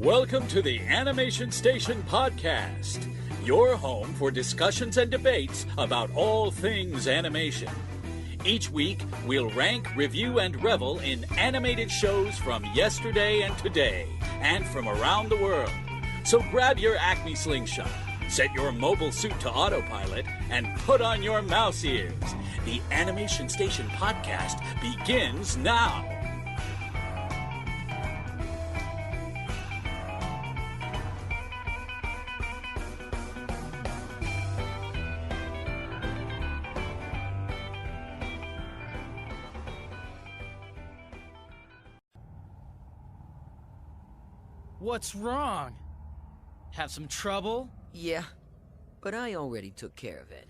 Welcome to the Animation Station Podcast, your home for discussions and debates about all things animation. Each week, we'll rank, review, and revel in animated shows from yesterday and today, and from around the world. So grab your Acme slingshot, set your mobile suit to autopilot, and put on your mouse ears. The Animation Station Podcast begins now. What's wrong? Have some trouble? Yeah, but I already took care of it.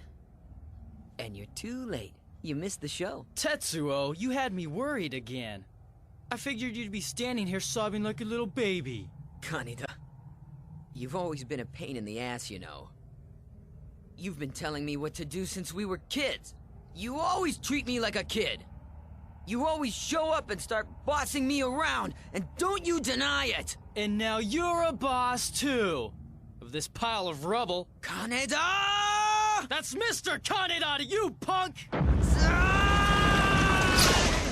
And you're too late. You missed the show. Tetsuo, you had me worried again. I figured you'd be standing here sobbing like a little baby. Kaneda, you've always been a pain in the ass, you know. You've been telling me what to do since we were kids. You always treat me like a kid. You always show up and start bossing me around, and don't you deny it! And now you're a boss, too. Of this pile of rubble. Kaneda! That's Mr. Kaneda to you, punk!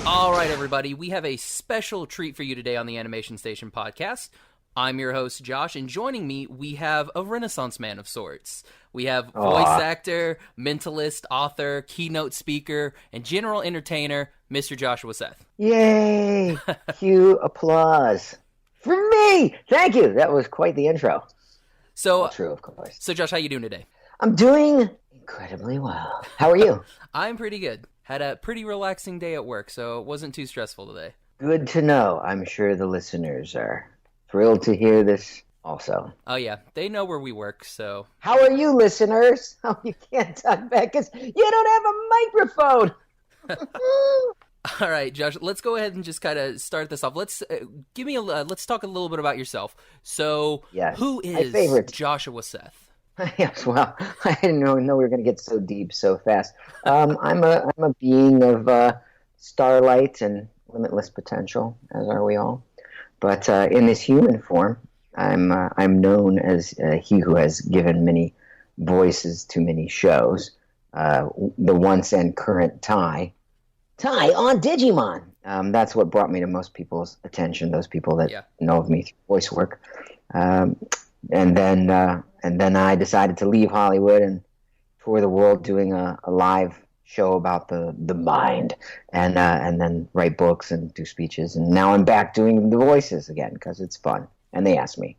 All right, everybody, we have a special treat for you today on the Animation Station Podcast. I'm your host, Josh, and joining me, we have a Renaissance man of sorts. We have voice actor, mentalist, author, keynote speaker, and general entertainer, Mr. Joshua Seth. Yay! Cue applause. For me! Thank you! That was quite the intro. So, All true, of course. So, Josh, how you doing today? I'm doing incredibly well. How are you? I'm pretty good. Had a pretty relaxing day at work, so it wasn't too stressful today. Good to know. I'm sure the listeners are thrilled to hear this also. Oh, yeah. They know where we work, so... How are you, listeners? Oh, you can't talk back because you don't have a microphone! All right, Josh, let's go ahead and just kind of start this off. Let's let's talk a little bit about yourself. So, Yes, who my is favorite. Joshua Seth? Yes, well, I didn't know we were going to get so deep so fast. I'm a being of starlight and limitless potential, as are we all. But in this human form, I'm known as he who has given many voices to many shows. The once and current Ty on Digimon. That's what brought me to most people's attention. Those people that know of me through voice work. And then I decided to leave Hollywood and tour the world doing a live show about the mind, and then write books and do speeches. And now I'm back doing the voices again because it's fun, and they asked me.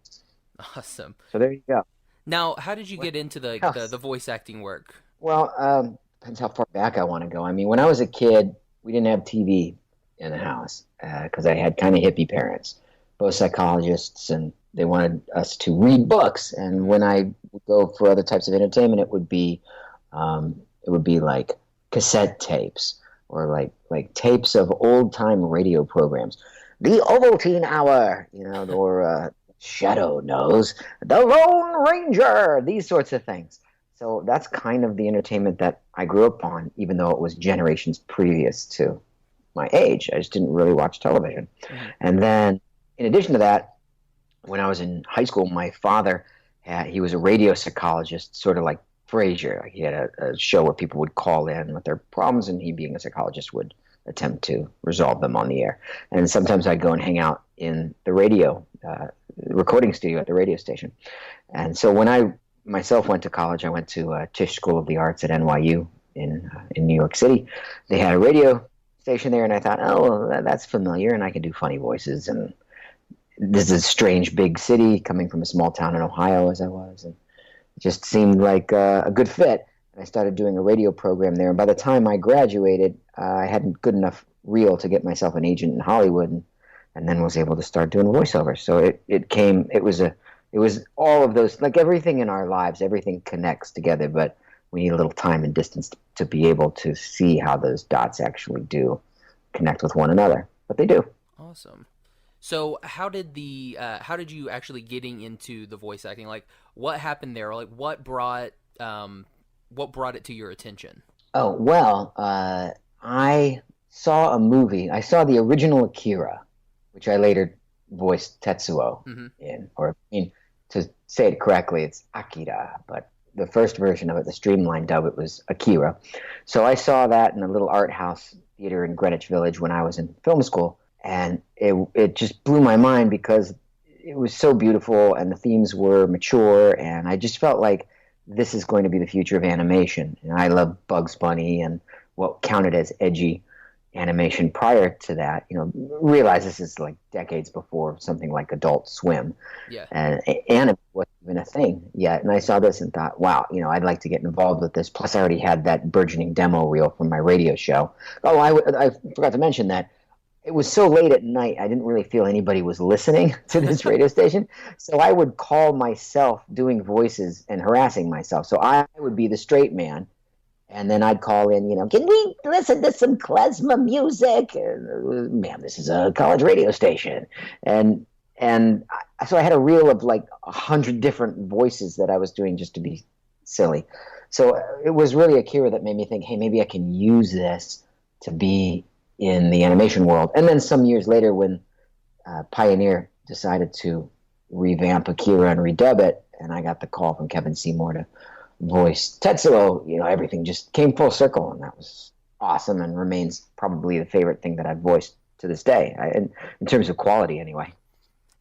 Awesome. So there you go. Now, how did you get into the voice acting work? Well, depends how far back I want to go. I mean, when I was a kid, we didn't have TV in the house because I had kind of hippie parents, both psychologists, and they wanted us to read books. And when I would go for other types of entertainment, it would be like cassette tapes or like tapes of old time radio programs, the Ovaltine Hour, or Shadow Knows, the Lone Ranger, these sorts of things. So that's kind of the entertainment that I grew up on, even though it was generations previous to my age. I just didn't really watch television. Mm-hmm. And then, in addition to that, when I was in high school, my father, he was a radio psychologist, sort of like Frasier. Like he had a show where people would call in with their problems, and he, being a psychologist, would attempt to resolve them on the air. And sometimes I'd go and hang out in the radio recording studio at the radio station. And so when I myself went to college, I went to Tisch School of the Arts at NYU in New York City. They had a radio station there, and I thought, oh, well, that's familiar, and I can do funny voices. And this is a strange big city coming from a small town in Ohio as I was, and it just seemed like a good fit. And I started doing a radio program there, and by the time I graduated, I hadn't good enough reel to get myself an agent in Hollywood, and then was able to start doing voiceover. So it was all of those, like everything in our lives, everything connects together, but we need a little time and distance to be able to see how those dots actually do connect with one another. But they do. Awesome. So how did you actually getting into the voice acting? Like, what happened there? Like, what brought it to your attention? Oh, well, I saw a movie. I saw the original Akira, which I later voiced Tetsuo Mm-hmm. in, or I mean, to say it correctly, it's Akira, but the first version of it, the streamlined dub, it was Akira. So I saw that in a little art house theater in Greenwich Village when I was in film school, and it just blew my mind because it was so beautiful and the themes were mature, and I just felt like this is going to be the future of animation. And I love Bugs Bunny and what counted as edgy animation prior to that. Realize this is like decades before something like Adult Swim. Yeah. And anime wasn't even a thing yet. And I saw this and thought, wow, I'd like to get involved with this. Plus, I already had that burgeoning demo reel from my radio show. Oh, I forgot to mention that it was so late at night, I didn't really feel anybody was listening to this radio station. So I would call myself doing voices and harassing myself. So I would be the straight man. And then I'd call in, can we listen to some klezmer music? Man, this is a college radio station. So I had a reel of like 100 different voices that I was doing just to be silly. So it was really Akira that made me think, hey, maybe I can use this to be in the animation world. And then some years later when Pioneer decided to revamp Akira and redub it, and I got the call from Kevin Seymour to voice Tetsuo, everything just came full circle, and that was awesome and remains probably the favorite thing that I've voiced to this day, in terms of quality anyway.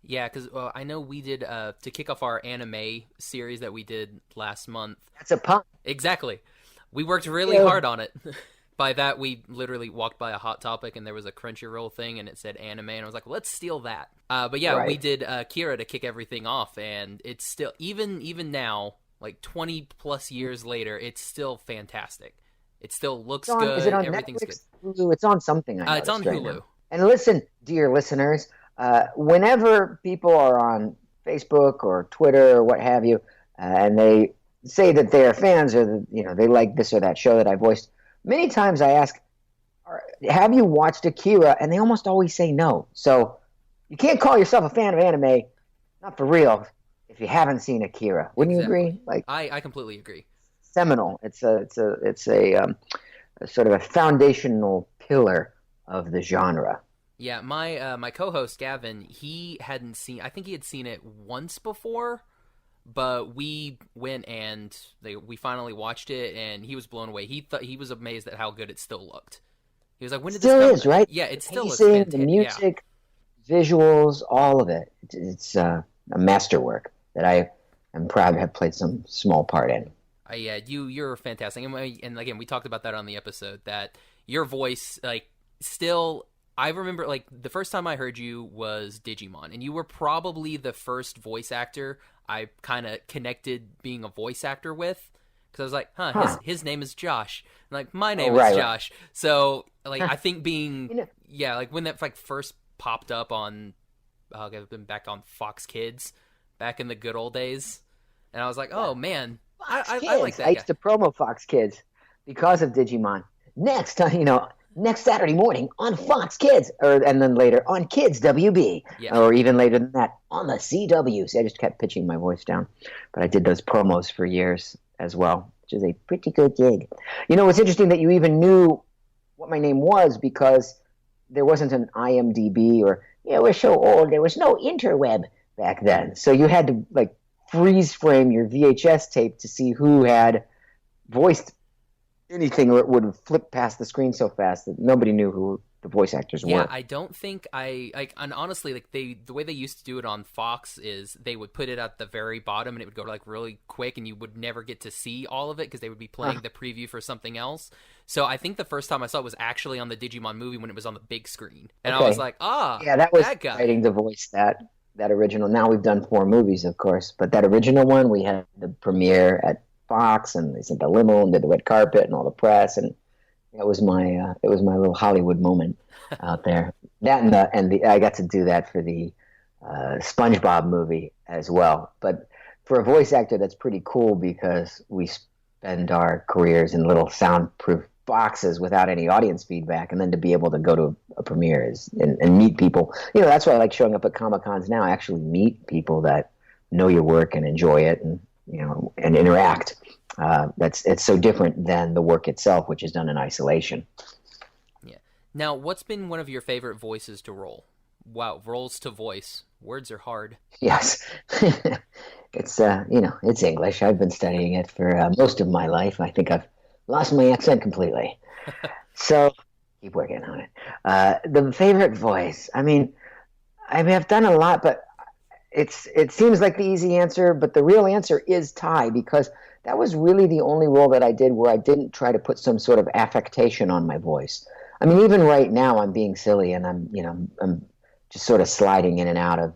Yeah, because I know we did, to kick off our anime series that we did last month. That's a pun. Exactly. We worked really hard on it. By that, we literally walked by a Hot Topic, and there was a Crunchyroll thing, and it said anime, and I was like, let's steal that. But yeah, we did Kira to kick everything off, and it's still, even now, like 20 plus years later, it's still fantastic. It still looks good. Is it on Everything's Netflix? good. Hulu? It's on something. It's on Hulu. Now. And listen, dear listeners, whenever people are on Facebook or Twitter or what have you, and they say that they are fans or they like this or that show that I voiced, many times I ask, have you watched Akira? And they almost always say no. So you can't call yourself a fan of anime, not for real, if you haven't seen Akira. Wouldn't you agree? Like, I completely agree. Seminal. It's a sort of a foundational pillar of the genre. Yeah, my co-host Gavin, he hadn't seen. I think he had seen it once before, but we went and we finally watched it, and he was blown away. He was amazed at how good it still looked. He was like, "When did this come?" Still is, right? Yeah, it still looks pacing, fantastic. The music, visuals, all of it. It's a masterwork that I am proud to have played some small part in. Yeah, you're fantastic, and again, we talked about that on the episode. That your voice, still. I remember, the first time I heard you was Digimon, and you were probably the first voice actor I kind of connected being a voice actor with, because I was like, his name is Josh, and my name is Josh. Right. So, I think being, when that first popped up on, I've been back on Fox Kids, back in the good old days, and I was like, oh man, I like that. I used to promo Fox Kids because of Digimon. Next Saturday morning on Fox Kids, and then later on Kids WB, or even later than that on the CW. See, I just kept pitching my voice down, but I did those promos for years as well, which is a pretty good gig. It's interesting that you even knew what my name was, because there wasn't an IMDb or, we're so old, there was no interweb back then. So you had to freeze frame your VHS tape to see who had voiced anything, or it would flip past the screen so fast that nobody knew who the voice actors were. Yeah, I don't think and honestly, the way they used to do it on Fox is they would put it at the very bottom, and it would go really quick, and you would never get to see all of it because they would be playing the preview for something else. So I think the first time I saw it was actually on the Digimon movie when it was on the big screen, and I was like, yeah, that was that guy. Exciting to voice that original. Now we've done 4 movies, of course, but that original one, we had the premiere at Fox, and they sent the limo and did the red carpet and all the press, and it was my little Hollywood moment out there. That and I got to do that for the SpongeBob movie as well. But for a voice actor, that's pretty cool because we spend our careers in little soundproof boxes without any audience feedback, and then to be able to go to a premiere and meet people. That's why I like showing up at Comic-Cons now. I actually meet people that know your work and enjoy it, and and interact. It's so different than the work itself, which is done in isolation. Yeah. Now, what's been one of your favorite voices to roll? Wow, roles to voice Words are hard. Yes. It's, it's English. I've been studying it for most of my life. I think I've lost my accent completely. So keep working on it. The favorite voice. I've done a lot, but it seems like the easy answer, but the real answer is Ty, because that was really the only role that I did where I didn't try to put some sort of affectation on my voice. Even right now I'm being silly and I'm just sort of sliding in and out of,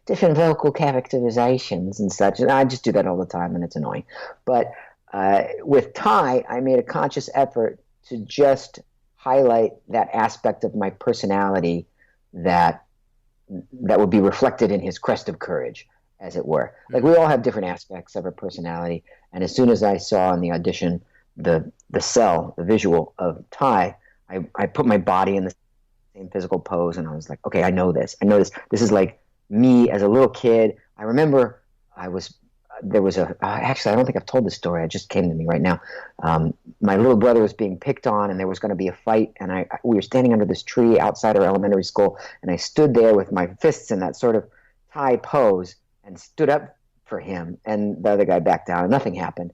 different vocal characterizations and such. And I just do that all the time and it's annoying. But with Ty, I made a conscious effort to just highlight that aspect of my personality that would be reflected in his crest of courage, as it were. Like, we all have different aspects of our personality. And as soon as I saw in the audition the visual of Ty, I put my body in the same physical pose, and I was like, okay, I know this. This is like me as a little kid. I remember there was actually, I don't think I've told this story. It just came to me right now. My little brother was being picked on, and there was going to be a fight, and we were standing under this tree outside our elementary school, and I stood there with my fists in that sort of Thai pose and stood up for him, and the other guy backed down, and nothing happened.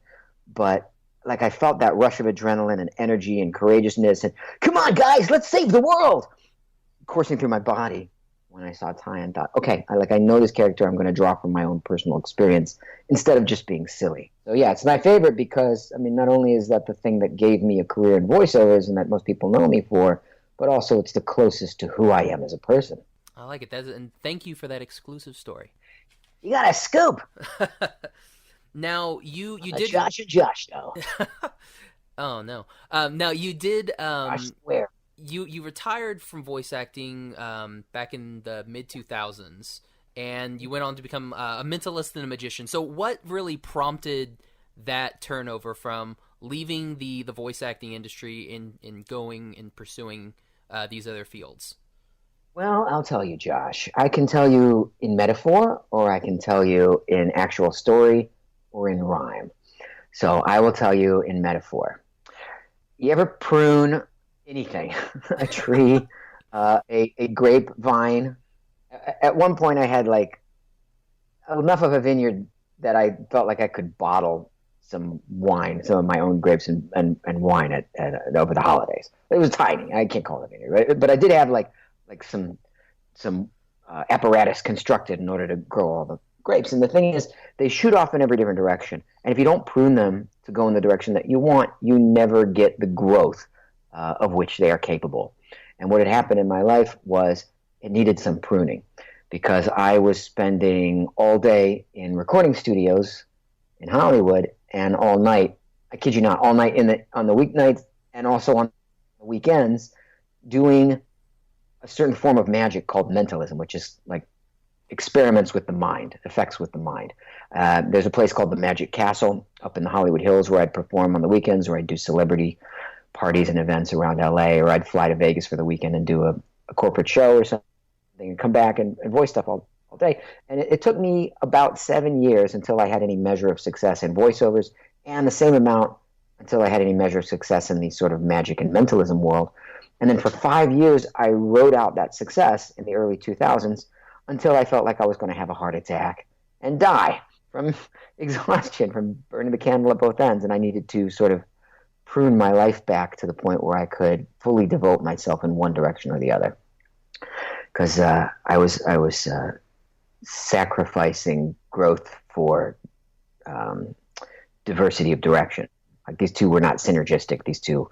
But like, I felt that rush of adrenaline and energy and courageousness, and come on, guys, let's save the world, coursing through my body when I saw Ty, and thought, okay, I know this character. I'm going to draw from my own personal experience instead of just being silly. So yeah, it's my favorite because, not only is that the thing that gave me a career in voiceovers and that most people know me for, but also it's the closest to who I am as a person. I like it. And thank you for that exclusive story. You got a scoop. Now, you did... Josh, though. Oh, no. Now, you did... Josh, where? You retired from voice acting back in the mid-2000s, and you went on to become a mentalist and a magician. So what really prompted that turnover from leaving the voice acting industry and going and pursuing these other fields? Well, I'll tell you, Josh. I can tell you in metaphor, or I can tell you in actual story, or in rhyme. So I will tell you in metaphor. You ever prune anything? A tree, a grapevine? At one point I had like enough of a vineyard that I felt like I could bottle some wine, some of my own grapes and wine at over the holidays. It was tiny. I can't call it a vineyard, right? But I did have like some apparatus constructed in order to grow all the grapes. And the thing is, they shoot off in every different direction. And if you don't prune them to go in the direction that you want, you never get the growth of which they are capable. And what had happened in my life was it needed some pruning, because I was spending all day in recording studios in Hollywood and all night, I kid you not, all night on the weeknights and also on the weekends, doing a certain form of magic called mentalism, which is like experiments with the mind, effects with the mind. There's a place called the Magic Castle up in the Hollywood Hills where I'd perform on the weekends, where I'd do celebrity parties and events around LA, or I'd fly to Vegas for the weekend and do a corporate show or something and come back and voice stuff all day. And it took me about 7 years until I had any measure of success in voiceovers, and the same amount until I had any measure of success in the sort of magic and mentalism world. And then for 5 years, I rode out that success in the early 2000s until I felt like I was going to have a heart attack and die from exhaustion, from burning the candle at both ends. And I needed to sort of prune my life back to the point where I could fully devote myself in one direction or the other. Because I was sacrificing growth for diversity of direction. Like, these two were not synergistic, these two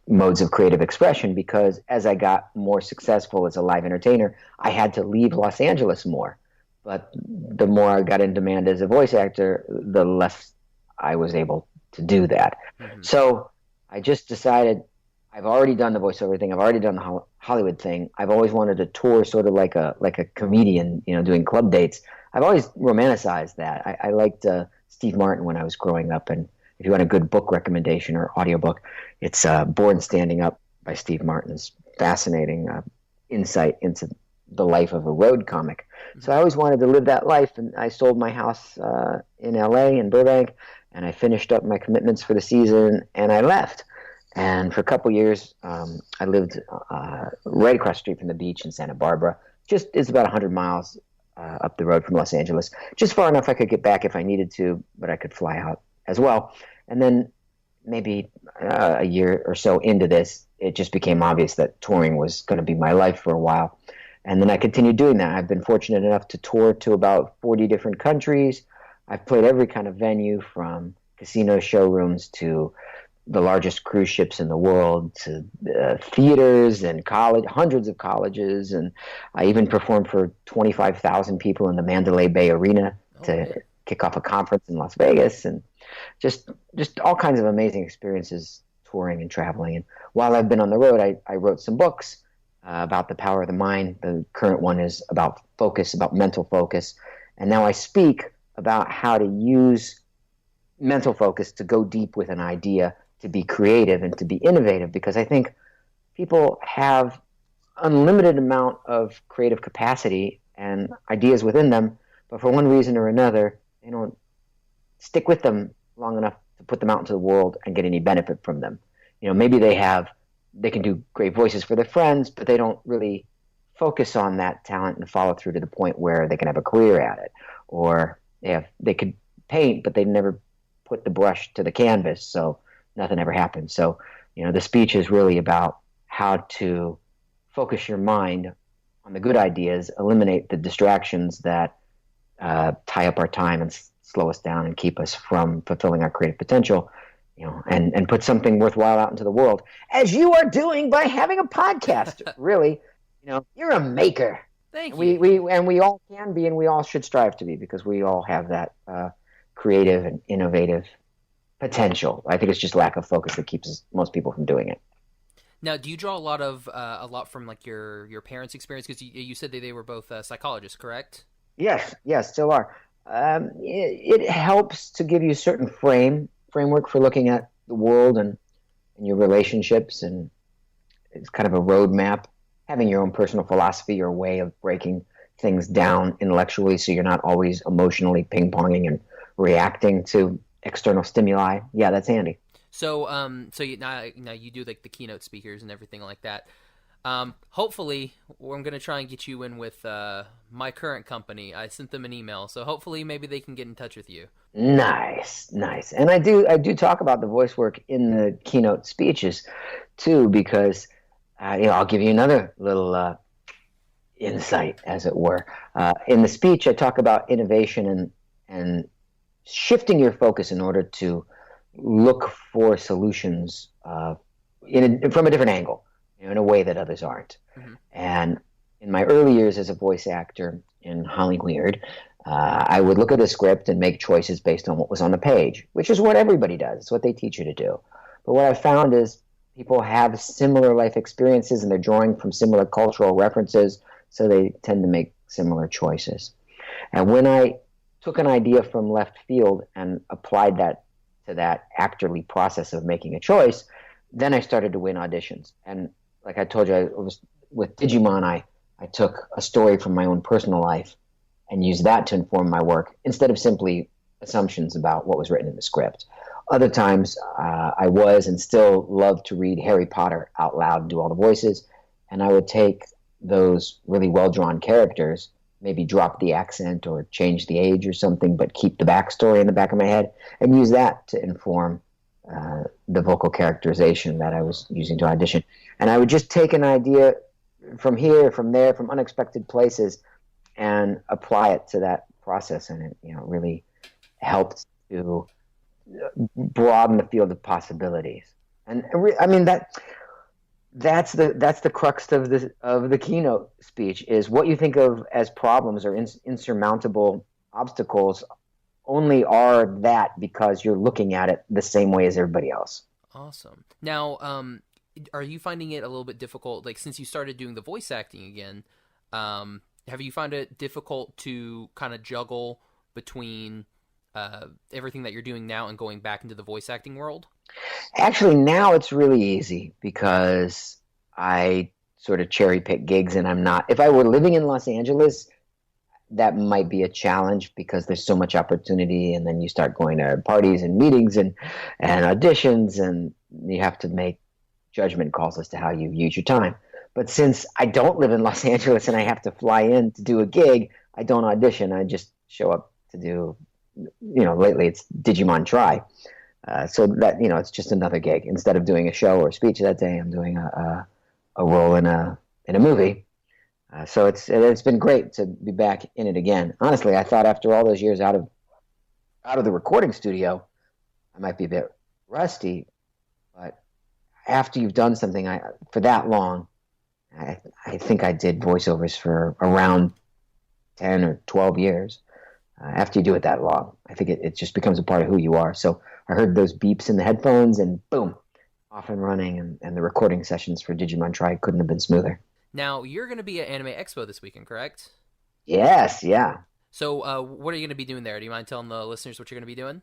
modes of creative expression, because as I got more successful as a live entertainer, I had to leave Los Angeles more. But the more I got in demand as a voice actor, the less I was able to do that. Mm-hmm. So I just decided, I've already done the voiceover thing, I've already done the Hollywood thing. I've always wanted to tour sort of like a comedian, doing club dates. I've always romanticized that. I liked Steve Martin when I was growing up, and if you want a good book recommendation or audiobook, it's Born Standing Up by Steve Martin. It's fascinating insight into the life of a road comic. So I always wanted to live that life, and I sold my house in LA, in Burbank, and I finished up my commitments for the season, and I left. And for a couple years, I lived right across the street from the beach in Santa Barbara, it's about 100 miles up the road from Los Angeles, just far enough I could get back if I needed to, but I could fly out as well. And then maybe a year or so into this, it just became obvious that touring was going to be my life for a while. And then I continued doing that. I've been fortunate enough to tour to about 40 different countries. I've played every kind of venue, from casino showrooms to the largest cruise ships in the world, to theaters and hundreds of colleges. And I even performed for 25,000 people in the Mandalay Bay Arena to kick off a conference in Las Vegas. And just all kinds of amazing experiences touring and traveling. And while I've been on the road, I wrote some books about the power of the mind. The current one is about focus, about mental focus. And now I speak about how to use mental focus to go deep with an idea, to be creative and to be innovative, because I think people have unlimited amount of creative capacity and ideas within them, but for one reason or another, they don't stick with them long enough to put them out into the world and get any benefit from them. Maybe they can do great voices for their friends, but they don't really focus on that talent and follow through to the point where they can have a career at it. Or they could paint, but they never put the brush to the canvas, so nothing ever happens. So, the speech is really about how to focus your mind on the good ideas, eliminate the distractions that tie up our time and slow us down and keep us from fulfilling our creative potential, and put something worthwhile out into the world, as you are doing by having a podcast. Really, you're a maker. Thank you. We all can be, and we all should strive to be, because we all have that creative and innovative potential. I think it's just lack of focus that keeps most people from doing it. Now, do you draw a lot from like your parents' experience? Because you said that they were both psychologists, correct? Yes, still are. It helps to give you a certain framework for looking at the world and your relationships, and it's kind of a roadmap. Having your own personal philosophy or way of breaking things down intellectually, so you're not always emotionally ping-ponging and reacting to external stimuli. Yeah, that's handy. So, now you do like the keynote speakers and everything like that. Hopefully, I'm going to try and get you in with my current company. I sent them an email, so hopefully maybe they can get in touch with you. Nice. And I do talk about the voice work in the keynote speeches too, because I'll give you another little insight, as it were. In the speech, I talk about innovation and shifting your focus in order to look for solutions from a different angle, in a way that others aren't. Mm-hmm. And in my early years as a voice actor in Hollywood, I would look at a script and make choices based on what was on the page, which is what everybody does. It's what they teach you to do. But what I found is people have similar life experiences and they're drawing from similar cultural references, so they tend to make similar choices. And when I took an idea from left field and applied that to that actorly process of making a choice, then I started to win auditions. And like I told you, with Digimon, I took a story from my own personal life and used that to inform my work, instead of simply assumptions about what was written in the script. Other times, I was and still love to read Harry Potter out loud and do all the voices, and I would take those really well-drawn characters, maybe drop the accent or change the age or something, but keep the backstory in the back of my head, and use that to inform the vocal characterization that I was using to audition. And I would just take an idea from here, from there, from unexpected places, and apply it to that process, and it really helped to broaden the field of possibilities. And I mean that's the crux of the keynote speech, is what you think of as problems or insurmountable obstacles only are that because you're looking at it the same way as everybody else. Awesome. Now, are you finding it a little bit difficult, like since you started doing the voice acting again, have you found it difficult to kind of juggle between everything that you're doing now and going back into the voice acting world? Actually, now it's really easy because I sort of cherry pick gigs, and I'm not. If I were living in Los Angeles, that might be a challenge because there's so much opportunity, and then you start going to parties and meetings and auditions, and you have to make judgment calls as to how you use your time. But since I don't live in Los Angeles and I have to fly in to do a gig, I don't audition. I just show up to do, lately it's Digimon Try. So that, it's just another gig. Instead of doing a show or a speech that day, I'm doing a role in a movie. So it's been great to be back in it again. Honestly, I thought after all those years out of the recording studio, I might be a bit rusty, but after you've done something for that long, I think I did voiceovers for around 10 or 12 years. After you do it that long, I think it just becomes a part of who you are. So I heard those beeps in the headphones and boom, off and running. And the recording sessions for Digimon Try couldn't have been smoother. Now, you're going to be at Anime Expo this weekend, correct? Yes, yeah. So what are you going to be doing there? Do you mind telling the listeners what you're going to be doing?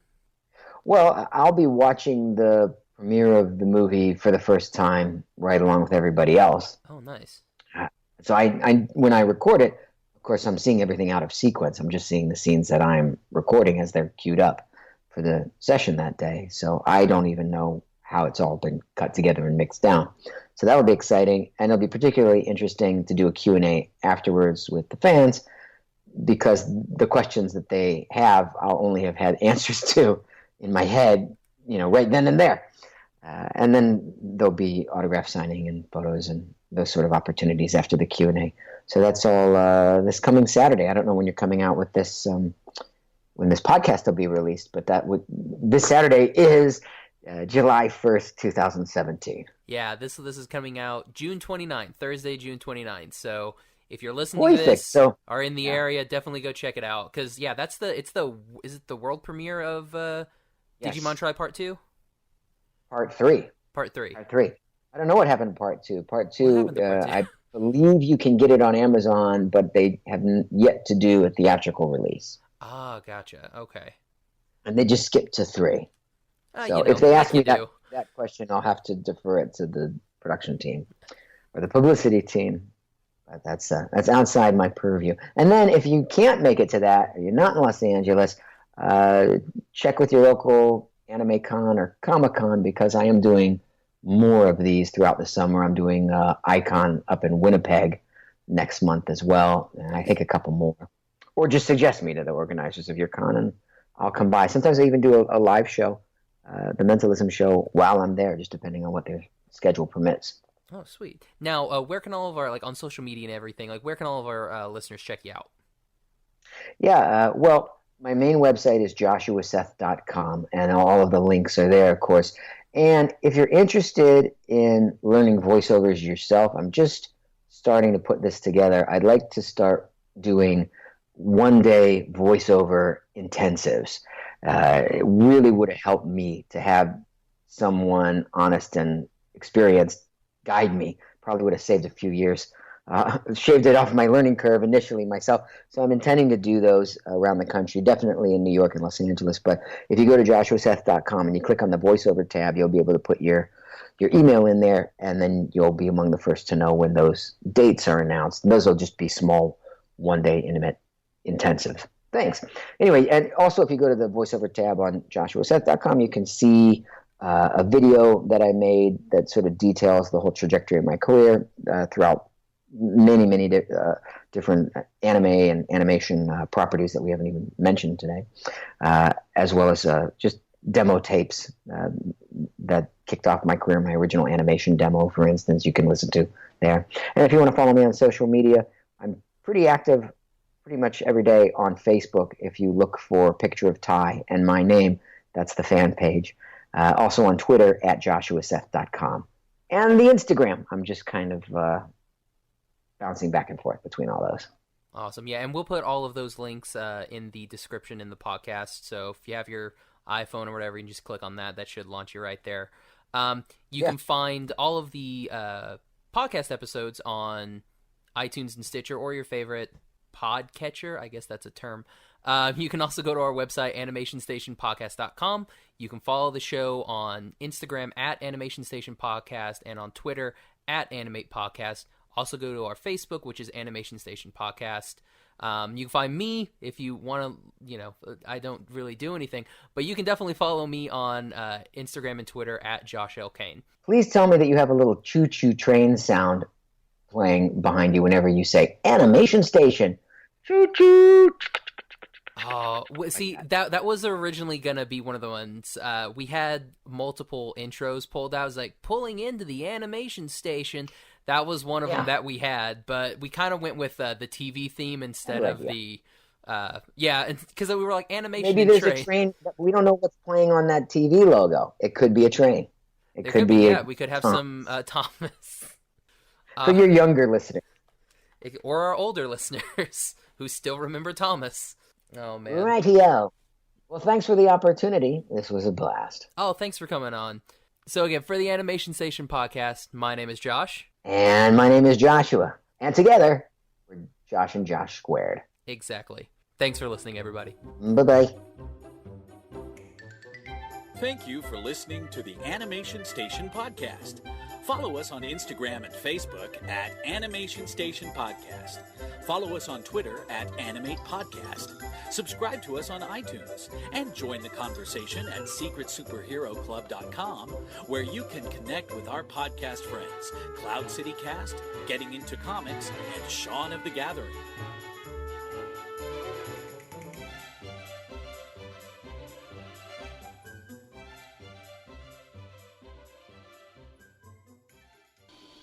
Well, I'll be watching the premiere of the movie for the first time right along with everybody else. Oh, nice. So I when I record it, of course, I'm seeing everything out of sequence. I'm just seeing the scenes that I'm recording as they're queued up for the session that day. So I don't even know how it's all been cut together and mixed down. So that will be exciting. And it'll be particularly interesting to do a Q&A afterwards with the fans because the questions that they have, I'll only have had answers to in my head, right then and there. And then there'll be autograph signing and photos and those sort of opportunities after the Q&A. So that's all this coming Saturday. I don't know when you're coming out with this, when this podcast will be released, but this Saturday is July 1st, 2017. Yeah, this is coming out June 29th, Thursday, June 29th. So if you're listening to this or in the area, definitely go check it out. Because, yeah, is it the world premiere of Digimon Try Part 2? Part 3. Part 3. I don't know what happened in Part 2. Part 2, I believe you can get it on Amazon, but they have yet to do a theatrical release. Ah, gotcha. Okay. And they just skipped to 3. So if they ask me that question, I'll have to defer it to the production team or the publicity team. But that's outside my purview. And then if you can't make it to that, or you're not in Los Angeles, check with your local Anime Con or Comic Con because I am doing more of these throughout the summer. I'm doing Icon up in Winnipeg next month as well, and I think a couple more. Or just suggest me to the organizers of your con, and I'll come by. Sometimes I even do a live show, the Mentalism show, while I'm there, just depending on what their schedule permits. Oh, sweet. Now, where can all of our, on social media and everything, where can all of our listeners check you out? Yeah, well, my main website is joshuaseth.com, and all of the links are there, of course. And if you're interested in learning voiceovers yourself, I'm just starting to put this together. I'd like to start doing one-day voiceover intensives. It really would have helped me to have someone honest and experienced guide me. Probably would have saved a few years. Shaved it off my learning curve initially myself. So I'm intending to do those around the country, definitely in New York and Los Angeles. But if you go to joshuaseth.com and you click on the voiceover tab, you'll be able to put your email in there, and then you'll be among the first to know when those dates are announced. And those will just be small, one-day intimate intensive. Thanks. Anyway, and also if you go to the voiceover tab on joshuaseth.com, you can see a video that I made that sort of details the whole trajectory of my career throughout many different anime and animation properties that we haven't even mentioned today, as well as just demo tapes that kicked off my career. My original animation demo, for instance, you can listen to there. And if you want to follow me on social media, I'm pretty active pretty much every day on Facebook. If you look for a picture of Ty and my name, that's the fan page. Also on Twitter at joshuaseth.com. And the Instagram, I'm just kind of bouncing back and forth between all those. Awesome. Yeah, and we'll put all of those links in the description in the podcast. So if you have your iPhone or whatever, you can just click on that. That should launch you right there. You can find all of the podcast episodes on iTunes and Stitcher or your favorite podcatcher. I guess that's a term. You can also go to our website, animationstationpodcast.com. You can follow the show on Instagram at Animation Station Podcast and on Twitter at Animate Podcast. Also go to our Facebook, which is Animation Station Podcast. You can find me if you want to, I don't really do anything, but you can definitely follow me on Instagram and Twitter at Josh L. Kane. Please tell me that you have a little choo-choo train sound playing behind you whenever you say animation station. Choo choo. Oh, see, that was originally gonna be one of the ones. We had multiple intros pulled out. It was like pulling into the animation station. That was one of them that we had, but we kind of went with the TV theme instead of the. Because we were like animation. Maybe there's a train. We don't know what's playing on that TV logo. It could be a train. It could be. We could have some Thomas. For your younger listeners, or our older listeners who still remember Thomas. Oh, man. Rightio. Well, thanks for the opportunity. This was a blast. Oh, thanks for coming on. So again, for the Animation Station podcast, my name is Josh. And my name is Joshua. And together, we're Josh and Josh squared. Exactly. Thanks for listening, everybody. Bye-bye. Thank you for listening to the Animation Station podcast. Follow us on Instagram and Facebook at Animation Station Podcast. Follow us on Twitter at Animate Podcast. Subscribe to us on iTunes and join the conversation at secretsuperheroclub.com, where you can connect with our podcast friends, Cloud City Cast, Getting Into Comics, and Shaun of the Gathering.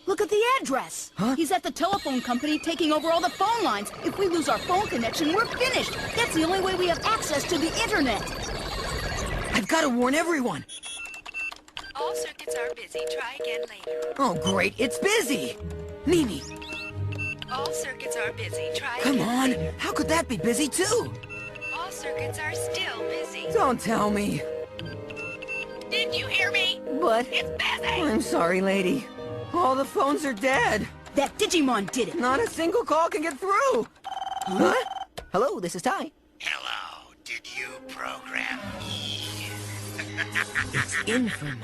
Look at the address. Huh? He's at the telephone company taking over all the phone lines. If we lose our phone connection, we're finished. That's the only way we have access to the internet. I've got to warn everyone. All circuits are busy. Try again later. Oh, great. It's busy. Mimi. All circuits are busy. Try Come again on. later. How could that be busy, too? All circuits are still busy. Don't tell me. Didn't you hear me? But It's busy. I'm sorry, lady. All the phones are dead. That Digimon did it. Not a single call can get through. Huh? Hello, this is Ty. Hello, did you program me? It's Infomon.